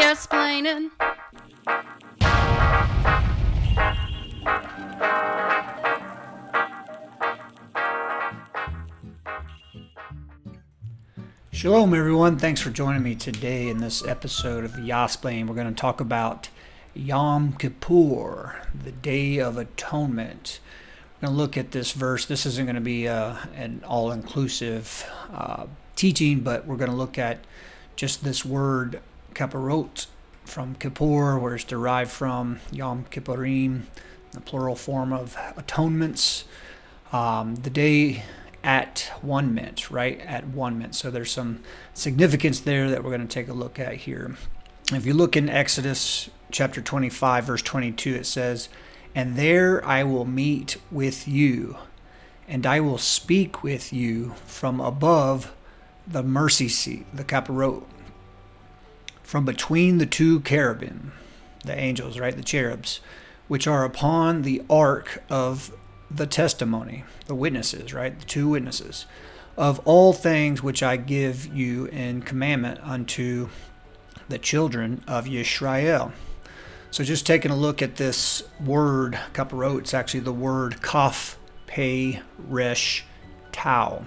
explaining. Shalom, everyone. Thanks for joining me today in this episode of Yasplain. We're going to talk about Yom Kippur, the Day of Atonement. We're going to look at this verse. This isn't going to be an all-inclusive teaching, but we're going to look at just this word kapparot from Kippur, where it's derived from Yom Kippurim, the plural form of atonements. The day at 1 mint, right? At 1 mint. So there's some significance there that we're going to take a look at here. If you look in Exodus chapter 25, verse 22, it says, "And there I will meet with you, and I will speak with you from above the mercy seat," the kapparot, "from between the two cherubim," the angels, right? The cherubs, "which are upon the ark of the testimony," the witnesses, right? The two witnesses, "of all things which I give you in commandment unto the children of Yisrael." So just taking a look at this word, kapparot, it's actually the word kaf, pei, resh, tau.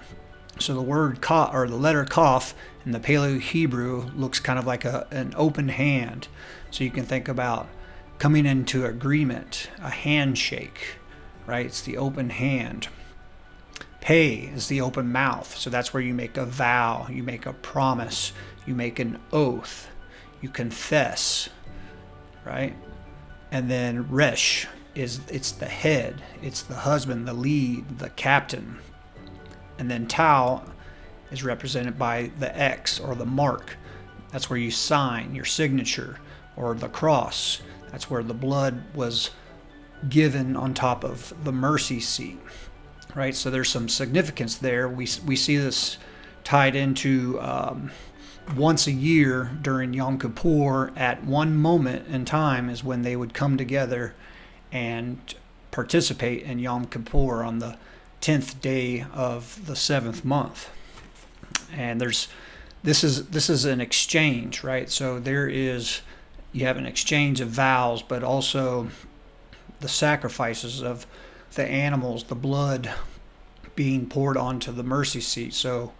So the word ka, or the letter kaf in the Paleo Hebrew, looks kind of like an open hand. So you can think about coming into agreement, a handshake, right? It's the open hand. Pei is the open mouth. So that's where you make a vow, you make a promise, you make an oath, you confess, right? And then resh it's the head, it's the husband, the lead, the captain. And then tau is represented by the X, or the mark. That's where you sign your signature, or the cross. That's where the blood was given on top of the mercy seat, right? So there's some significance there. We see this tied into once a year during Yom Kippur. At one moment in time is when they would come together and participate in Yom Kippur on the 10th day of the 7th month. And this is an exchange, right? So you have an exchange of vows, but also the sacrifices of the animals, the blood being poured onto the mercy seat. So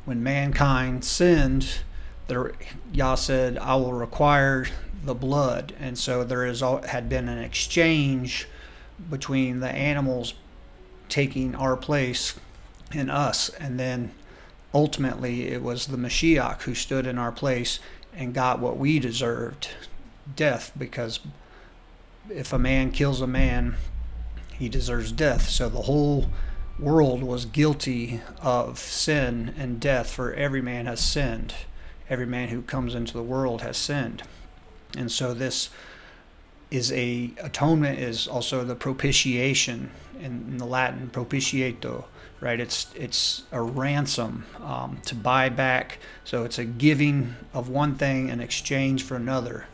when mankind sinned, Yah said, "I will require the blood." And so had been an exchange between the animals taking our place in us, and then ultimately it was the Mashiach who stood in our place and got what we deserved, death, because if a man kills a man, he deserves death. So the whole world was guilty of sin and death, for every man has sinned. Every man who comes into the world has sinned. And so this is atonement is also the propitiation, in the Latin propitiato, right? It's a ransom, to buy back. So it's a giving of one thing in exchange for another.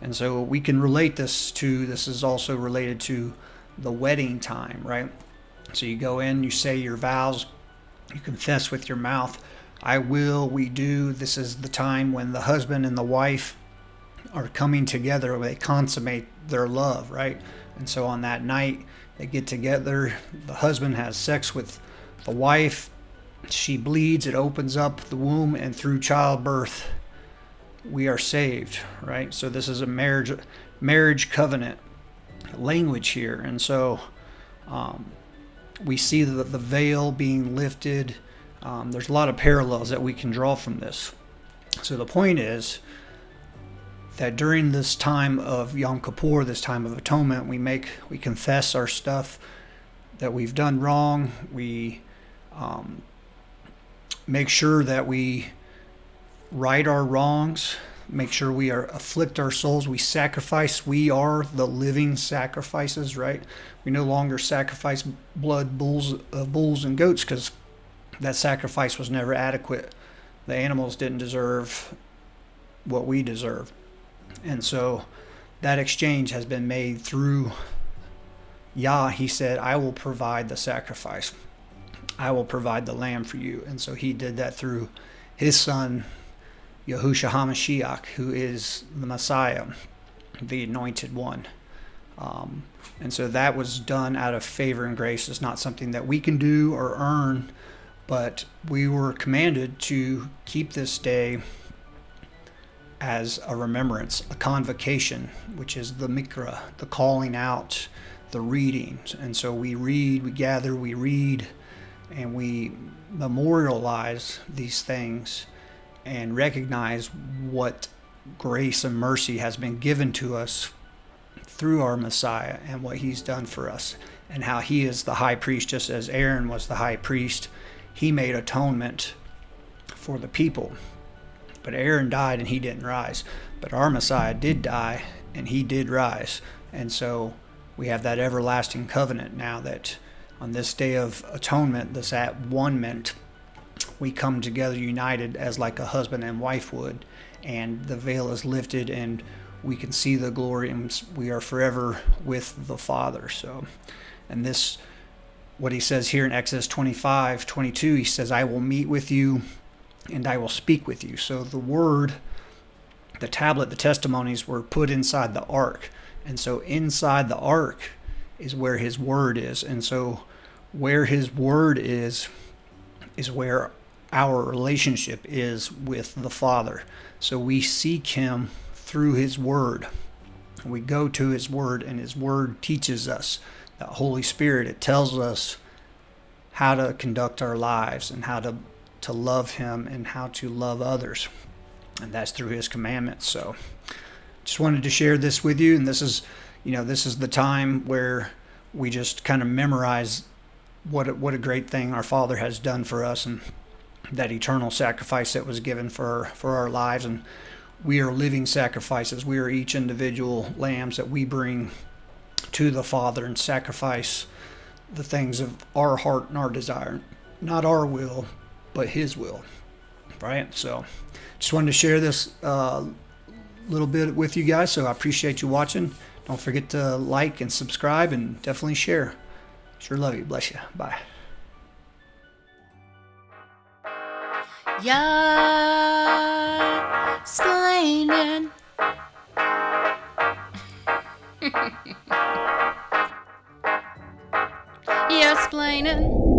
And so we can relate this is also related to the wedding time, right? So you go in, you say your vows, you confess with your mouth, "I will," "we do." This is the time when the husband and the wife are coming together, they consummate their love, right? And so on that night, they get together, the husband has sex with the wife, she bleeds, it opens up the womb, and through childbirth, we are saved, right? So this is a marriage covenant language here. And so we see the veil being lifted. There's a lot of parallels that we can draw from this. So the point is that during this time of Yom Kippur, this time of atonement, we confess our stuff that we've done wrong. We make sure that we right our wrongs, make sure we afflict our souls, we sacrifice. We are the living sacrifices, right? We no longer sacrifice bulls and goats, because that sacrifice was never adequate. The animals didn't deserve what we deserve. And so that exchange has been made through Yah. He said, "I will provide the sacrifice. I will provide the lamb for you." And so he did that through his son Yahushua HaMashiach, who is the Messiah, the anointed one. And so that was done out of favor and grace. It's not something that we can do or earn, but we were commanded to keep this day as a remembrance, a convocation, which is the mikra, the calling out, the reading. And so we read, we gather, we read, and we memorialize these things and recognize what grace and mercy has been given to us through our Messiah and what he's done for us, and how he is the high priest. Just as Aaron was the high priest, he made atonement for the people. But Aaron died and he didn't rise. But our Messiah did die and he did rise. And so we have that everlasting covenant now, that on this day of atonement, this at one-ment, we come together united as like a husband and wife would, and the veil is lifted and we can see the glory, and we are forever with the Father. So, and this, what he says here in Exodus 25:22, he says, I will meet with you and I will speak with you. So the word, the tablet, the testimonies were put inside the ark. And so inside the ark is where his word is. And so where his word is where our relationship is with the Father. So we seek him through his word. We go to his word, and his word teaches us. The Holy Spirit, it tells us how to conduct our lives and how to love him and how to love others. And that's through his commandments. So just wanted to share this with you. And this is the time where we just kind of memorize what a great thing our Father has done for us, and that eternal sacrifice that was given for our lives. And we are living sacrifices. We are each individual lambs that we bring to the Father and sacrifice the things of our heart and our desire. Not our will, but his will. Right? So just wanted to share this little bit with you guys. So I appreciate you watching. Don't forget to like and subscribe, and definitely share. Sure love you. Bless you. Bye. Yeah, explaining. Yeah, explaining.